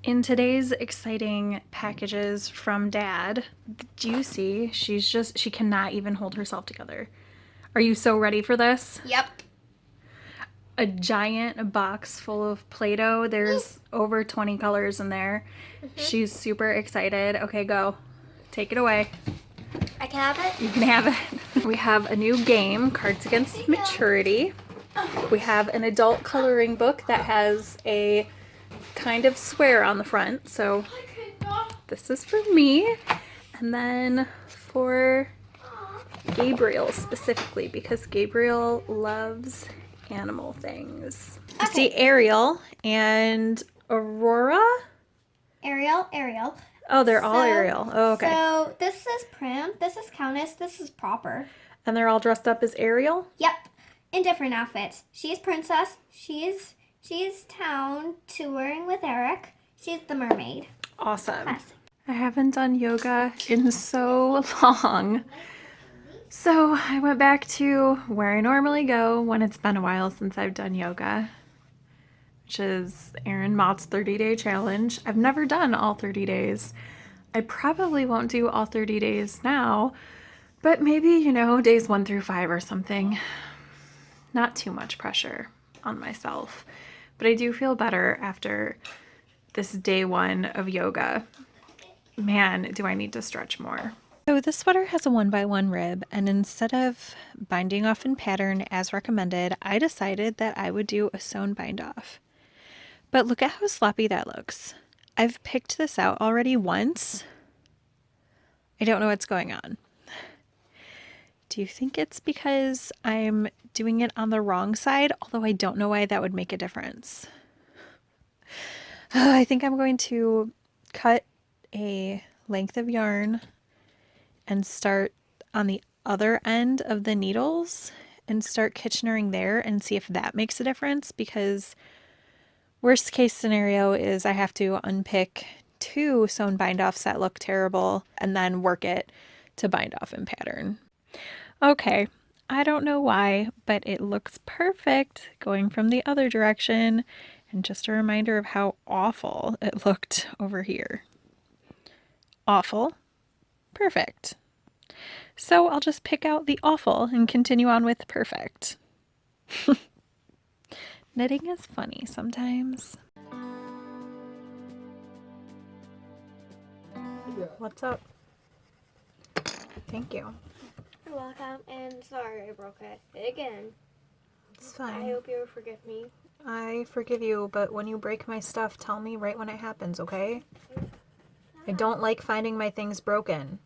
In today's exciting packages from Dad, do you see she cannot even hold herself together. Are you so ready for this? Yep. A giant box full of Play-Doh. There's over 20 colors in there. She's super excited. Okay, go. Take it away. I can have it? You can have it. We have a new game, Cards Against Maturity. We have an adult coloring book that has a kind of square on the front. So this is for me. And then for Gabriel specifically, because Gabriel loves animal things. I see Ariel and Aurora. Ariel. Oh, they're all Ariel. Oh, okay. So this is Prim, this is Countess, this is Proper. And they're all dressed up as Ariel? Yep. In different outfits. She's Princess. She's Town touring with Eric. She's the mermaid. Awesome. Classic. I haven't done yoga in so long. So I went back to where I normally go when it's been a while since I've done yoga, which is Erin Mott's 30-day challenge. I've never done all 30 days. I probably won't do all 30 days now, but maybe, days 1 through 5 or something. Not too much pressure on myself, but I do feel better after this day 1 of yoga. Man, do I need to stretch more. So this sweater has a 1x1 rib, and instead of binding off in pattern as recommended, I decided that I would do a sewn bind off. But look at how sloppy that looks. I've picked this out already once. I don't know what's going on. Do you think it's because I'm doing it on the wrong side? Although I don't know why that would make a difference. I think I'm going to cut a length of yarn and start on the other end of the needles and start Kitchenering there and see if that makes a difference, because worst case scenario is I have to unpick 2 sewn bind offs that look terrible and then work it to bind off in pattern. Okay, I don't know why, but it looks perfect going from the other direction, and just a reminder of how awful it looked over here. Awful. Perfect. So I'll just pick out the awful and continue on with perfect. Knitting is funny sometimes. What's up? Thank you. You're welcome, and sorry I broke it again. It's fine. I hope you forgive me. I forgive you, but when you break my stuff, tell me right when it happens, okay? I don't like finding my things broken.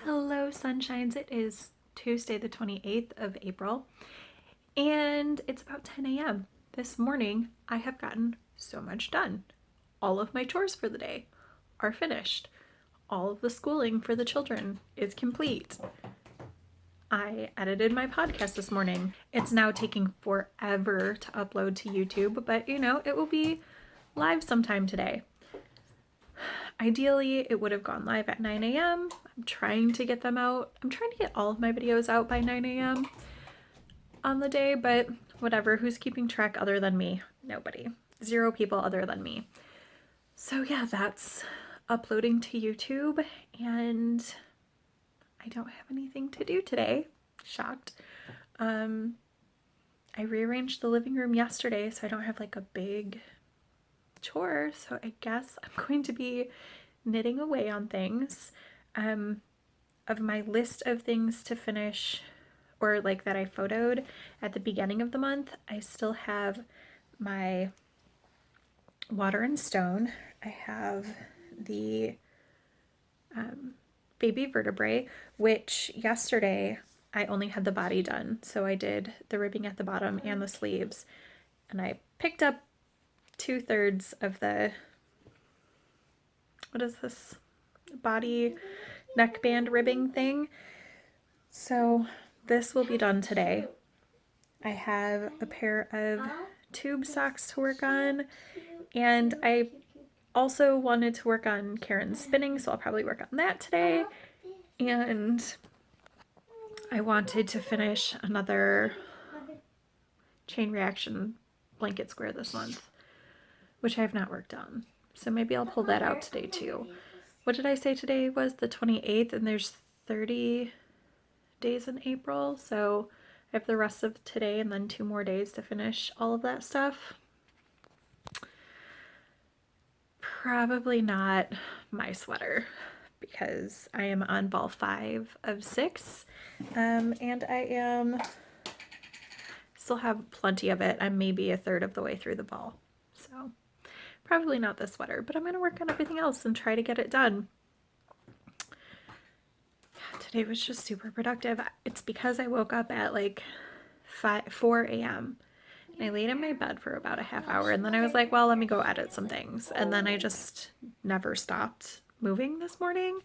Hello, sunshines. It is Tuesday, the 28th of April, and it's about 10 a.m. This morning, I have gotten so much done. All of my chores for the day are finished. All of the schooling for the children is complete. I edited my podcast this morning. It's now taking forever to upload to YouTube, but it will be live sometime today. Ideally, it would have gone live at 9 a.m. I'm trying to get them out. I'm trying to get all of my videos out by 9 a.m. on the day, but whatever. Who's keeping track other than me? Nobody. 0 people other than me. So yeah, that's uploading to YouTube, and I don't have anything to do today. Shocked. I rearranged the living room yesterday, so I don't have like a big chore, so I guess I'm going to be knitting away on things. Of my list of things to finish or like that I photoed at the beginning of the month, I still have my water and stone. I have the baby vertebrae, which yesterday I only had the body done. So I did the ribbing at the bottom and the sleeves. And I picked up 2/3 of the, what is this, body neckband ribbing thing. So this will be done today. I have a pair of tube socks to work on, and I also wanted to work on Karen's spinning, so I'll probably work on that today. And I wanted to finish another chain reaction blanket square this month, which I have not worked on. So maybe I'll pull that out today too. What did I say today was the 28th, and there's 30 days in April, so I have the rest of today and then 2 more days to finish all of that stuff. Probably not my sweater because I am on ball 5 of 6, and I still have plenty of it. I'm maybe 1/3 of the way through the ball, so probably not the sweater, but I'm going to work on everything else and try to get it done. Today was just super productive. It's because I woke up at like 4 a.m. and I laid in my bed for about a half hour, and then I was like, well, let me go edit some things. And then I just never stopped moving this morning.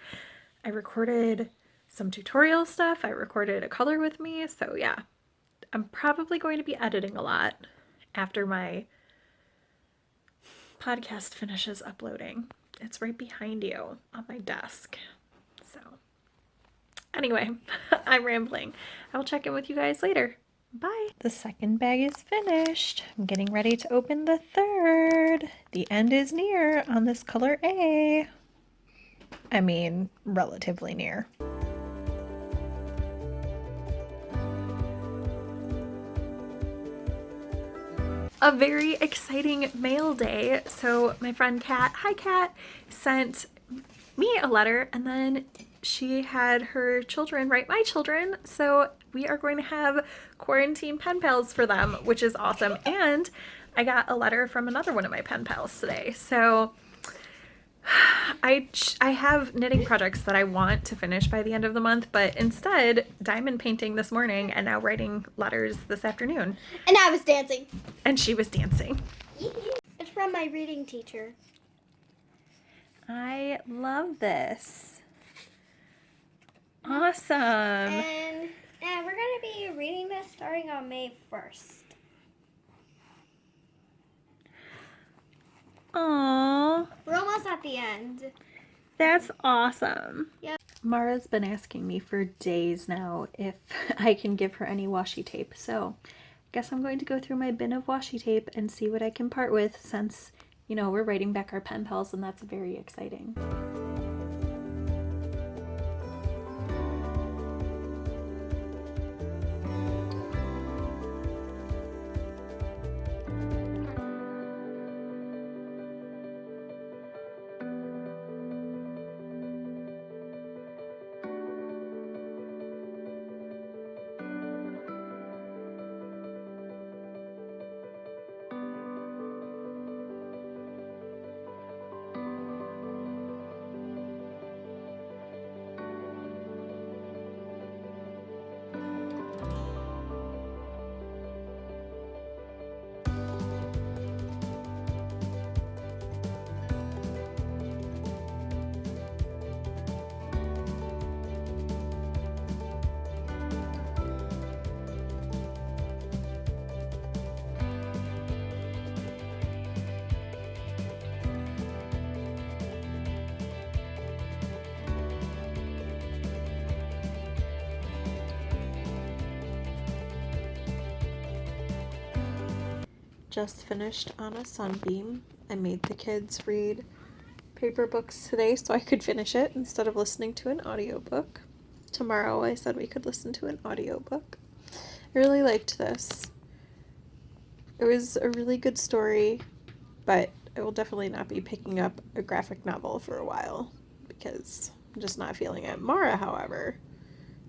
I recorded some tutorial stuff. I recorded a color with me. So yeah, I'm probably going to be editing a lot after my podcast finishes uploading. It's right behind you on my desk. So anyway, I'm rambling. I'll check in with you guys later. Bye. The second bag is finished. I'm getting ready to open the third. The end is near on this color A. I mean, relatively near. A very exciting mail day. So my friend Kat, hi Kat, sent me a letter, and then she had her children write my children. So we are going to have quarantine pen pals for them, which is awesome. And I got a letter from another one of my pen pals today. So I have knitting projects that I want to finish by the end of the month, but instead diamond painting this morning and now writing letters this afternoon. And I was dancing. And she was dancing. It's from my reading teacher. I love this. Awesome. And we're going to be reading this starting on May 1st. Aww. We're almost at the end. That's awesome. Yep. Mara's been asking me for days now if I can give her any washi tape. So I guess I'm going to go through my bin of washi tape and see what I can part with, since, you know, we're writing back our pen pals and that's very exciting. Just finished on a sunbeam. I made the kids read paper books today so I could finish it instead of listening to an audiobook. Tomorrow I said we could listen to an audiobook. I really liked this. It was a really good story, but I will definitely not be picking up a graphic novel for a while because I'm just not feeling it. Mara, however,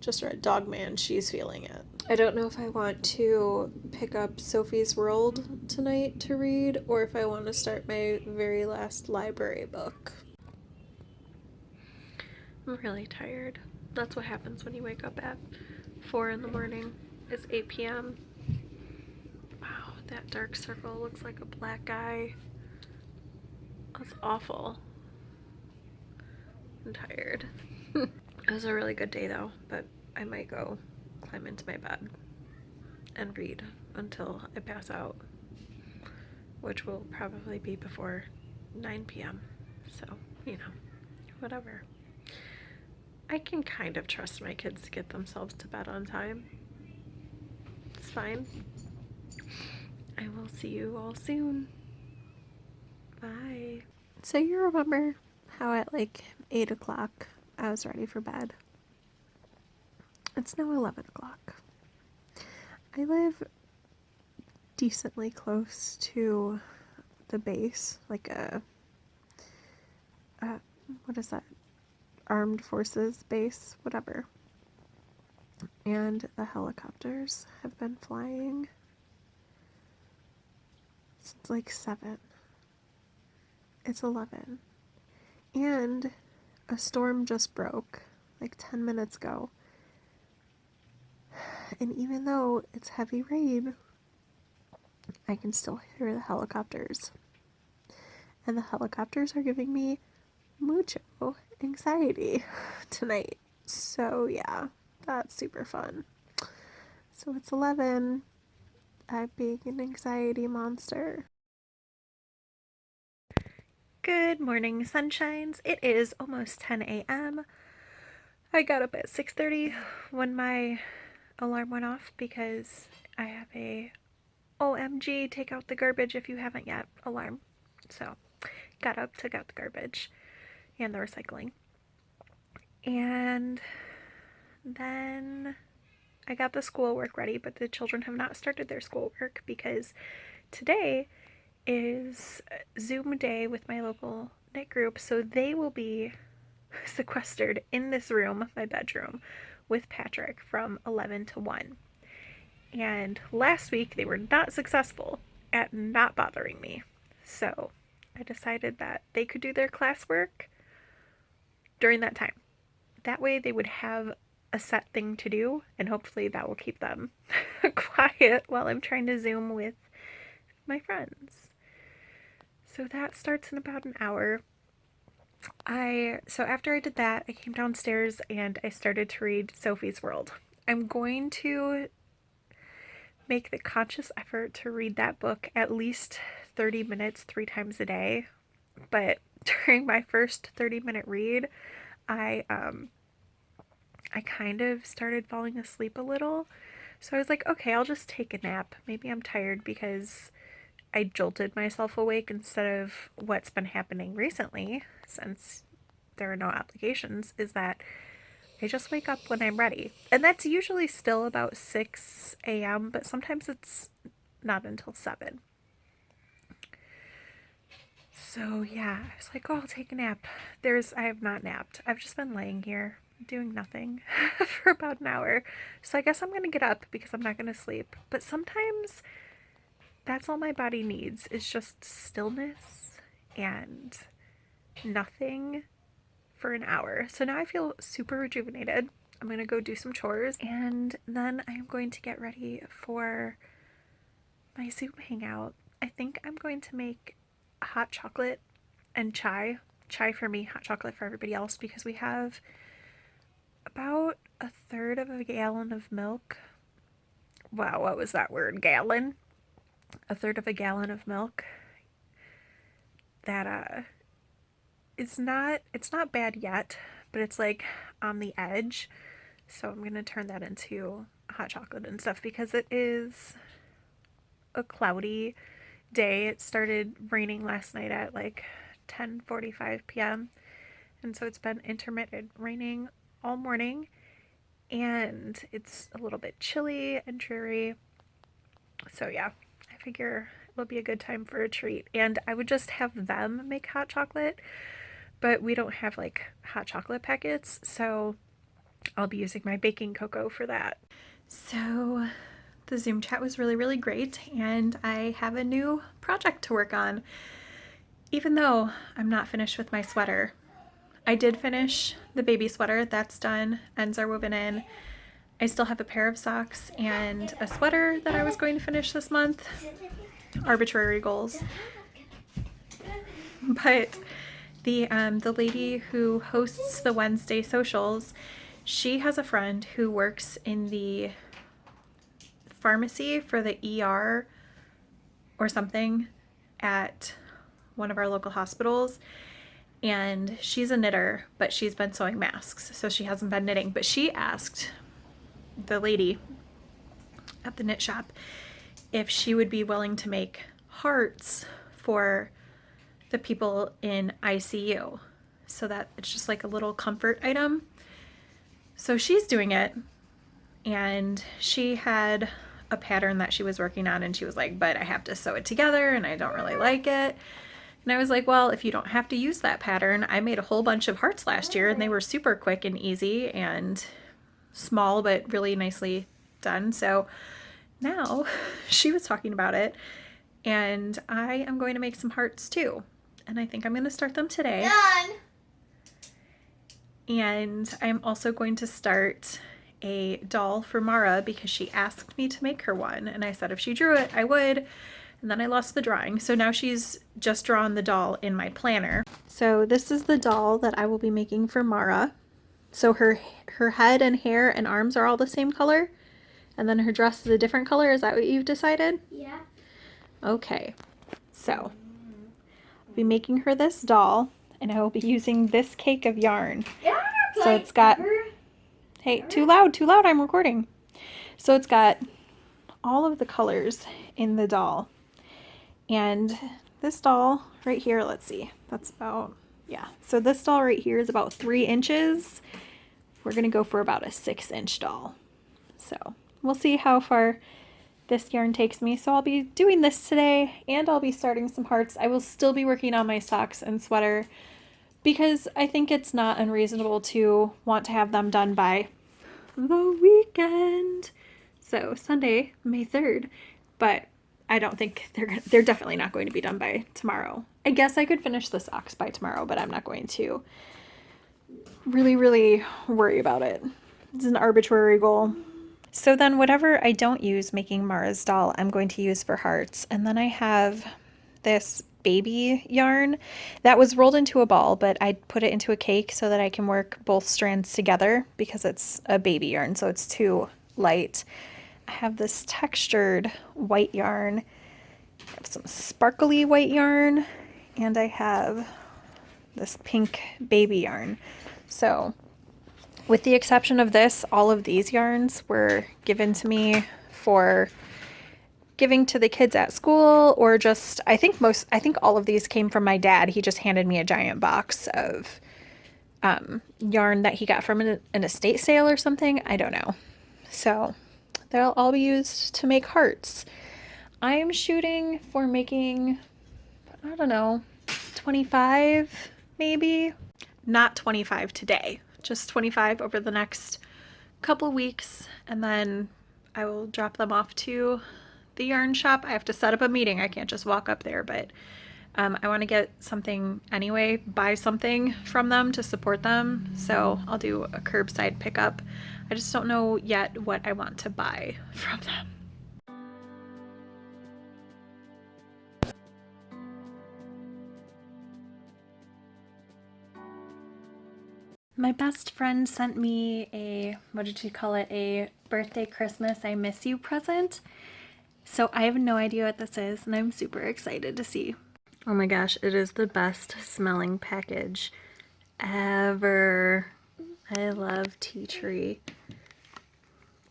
just read Dogman. She's feeling it. I don't know if I want to pick up Sophie's World tonight to read or if I want to start my very last library book. I'm really tired. That's what happens when you wake up at 4 in the morning. It's 8 p.m. Wow, that dark circle looks like a black eye. That's awful. I'm tired. It was a really good day though, but I might go climb into my bed and read until I pass out, which will probably be before 9 p.m. So, you know, whatever. I can kind of trust my kids to get themselves to bed on time. It's fine. I will see you all soon. Bye. So you remember how at like 8 o'clock I was ready for bed? It's now 11 o'clock. I live decently close to the base, like what is that? Armed Forces base, whatever. And the helicopters have been flying since like 7. It's 11. And a storm just broke like 10 minutes ago. And even though it's heavy rain, I can still hear the helicopters. And the helicopters are giving me mucho anxiety tonight. So yeah, that's super fun. So it's 11. I'm being an anxiety monster. Good morning, sunshines. It is almost 10 a.m. I got up at 6:30 when my alarm went off because I have a OMG, take out the garbage if you haven't yet alarm. So, got up, took out the garbage and the recycling. And then I got the schoolwork ready, but the children have not started their schoolwork because today is Zoom day with my local knit group, so they will be sequestered in this room, my bedroom, with Patrick from 11 to 1. And last week they were not successful at not bothering me. So I decided that they could do their classwork during that time. That way they would have a set thing to do, and hopefully that will keep them quiet while I'm trying to Zoom with my friends. So that starts in about an hour. So after I did that, I came downstairs and I started to read Sophie's World. I'm going to make the conscious effort to read that book at least 30 minutes 3 times a day. But during my first 30-minute read, I kind of started falling asleep a little. So I was like, okay, I'll just take a nap. Maybe I'm tired because I jolted myself awake instead of what's been happening recently since there are no obligations, is that I just wake up when I'm ready. And that's usually still about 6 a.m., but sometimes it's not until 7. So yeah, I was like, oh, I'll take a nap. I have not napped. I've just been laying here doing nothing for about an hour. So I guess I'm going to get up because I'm not going to sleep. But sometimes that's all my body needs is just stillness and nothing for an hour. So now I feel super rejuvenated. I'm going to go do some chores and then I'm going to get ready for my Zoom hangout. I think I'm going to make hot chocolate and chai. Chai for me, hot chocolate for everybody else, because we have about a third of a gallon of milk. Wow, what was that word? Gallon? A third of a gallon of milk that it's not bad yet, but it's like on the edge. So I'm gonna turn that into hot chocolate and stuff because it is a cloudy day. It started raining last night at like 10:45 p.m. and so it's been intermittent raining all morning, and it's a little bit chilly and dreary. So yeah, I figure it'll be a good time for a treat. And I would just have them make hot chocolate, but we don't have like hot chocolate packets, so I'll be using my baking cocoa for that. So the Zoom chat was really, really great, and I have a new project to work on. Even though I'm not finished with my sweater, I did finish the baby sweater. That's done. Ends are woven in. I still have a pair of socks and a sweater that I was going to finish this month. Arbitrary goals. But the lady who hosts the Wednesday socials, she has a friend who works in the pharmacy for the ER or something at one of our local hospitals. And she's a knitter, but she's been sewing masks, so she hasn't been knitting. But she asked the lady at the knit shop if she would be willing to make hearts for the people in ICU, so that it's just like a little comfort item. So she's doing it, and she had a pattern that she was working on, and she was like, but I have to sew it together and I don't really like it. And I was like, well, if you don't have to use that pattern, I made a whole bunch of hearts last year and they were super quick and easy and small, but really nicely done. So now she was talking about it, and I am going to make some hearts too. And I think I'm going to start them today. Done. And I'm also going to start a doll for Mara because she asked me to make her one. And I said if she drew it, I would. And then I lost the drawing. So now she's just drawn the doll in my planner. So this is the doll that I will be making for Mara. So her head and hair and arms are all the same color. And then her dress is a different color. Is that what you've decided? Yeah. Okay. So I'll be making her this doll, and I will be using this cake of yarn. So it's got, hey, too loud, I'm recording. So it's got all of the colors in the doll. And this doll right here, let's see, that's about, yeah. So this doll right here is about 3 inches. We're gonna go for about a 6-inch doll. So we'll see how far this yarn takes me. So I'll be doing this today, and I'll be starting some hearts. I will still be working on my socks and sweater because I think it's not unreasonable to want to have them done by the weekend. So Sunday, May 3rd, but I don't think they're definitely not going to be done by tomorrow. I guess I could finish the socks by tomorrow, but I'm not going to really worry about it. It's an arbitrary goal. So then whatever I don't use making Mara's doll, I'm going to use for hearts. And then I have this baby yarn that was rolled into a ball, but I put it into a cake so that I can work both strands together because it's a baby yarn, so it's too light. I have this textured white yarn. I have some sparkly white yarn, and I have this pink baby yarn. So with the exception of this, all of these yarns were given to me for giving to the kids at school, or just, I think all of these came from my dad. He just handed me a giant box of yarn that he got from an estate sale or something. I don't know. So they'll all be used to make hearts. I'm shooting for making, I don't know, 25 maybe. Not 25 today, just 25 over the next couple weeks, and then I will drop them off to the yarn shop. I have to set up a meeting. I can't just walk up there, but I want to get something anyway, buy something from them to support them. So I'll do a curbside pickup. I just don't know yet what I want to buy from them. My best friend sent me a, what did she call it, a birthday Christmas I miss you present. So I have no idea what this is, and I'm super excited to see. Oh my gosh, it is the best smelling package ever. I love tea tree.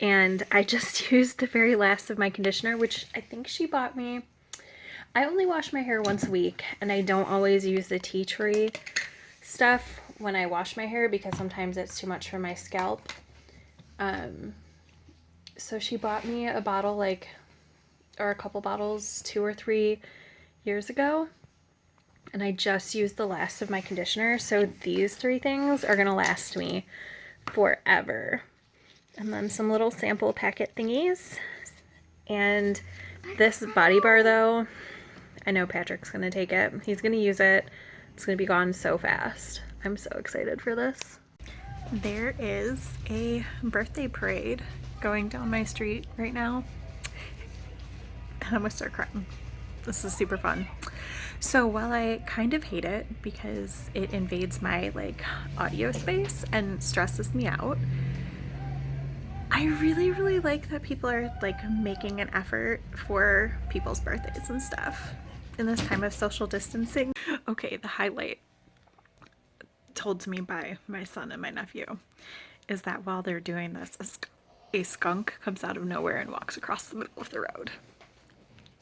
And I just used the very last of my conditioner, which I think she bought me. I only wash my hair once a week, and I don't always use the tea tree stuff when I wash my hair because sometimes it's too much for my scalp. So she bought me a bottle, like, or a couple bottles 2 or 3 years ago, and I just used the last of my conditioner. So these 3 things are gonna last me forever. And then some little sample packet thingies. And this body bar though, I know Patrick's gonna take it. He's gonna use it. It's gonna be gone so fast. I'm so excited for this. There is a birthday parade going down my street right now. And I'm gonna start crying. This is super fun. So while I kind of hate it because it invades my like audio space and stresses me out, I really, really like that people are like making an effort for people's birthdays and stuff in this time of social distancing. Okay, the highlight told to me by my son and my nephew is that while they're doing this, a skunk comes out of nowhere and walks across the middle of the road.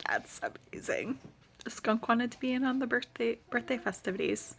That's amazing. The skunk wanted to be in on the birthday festivities.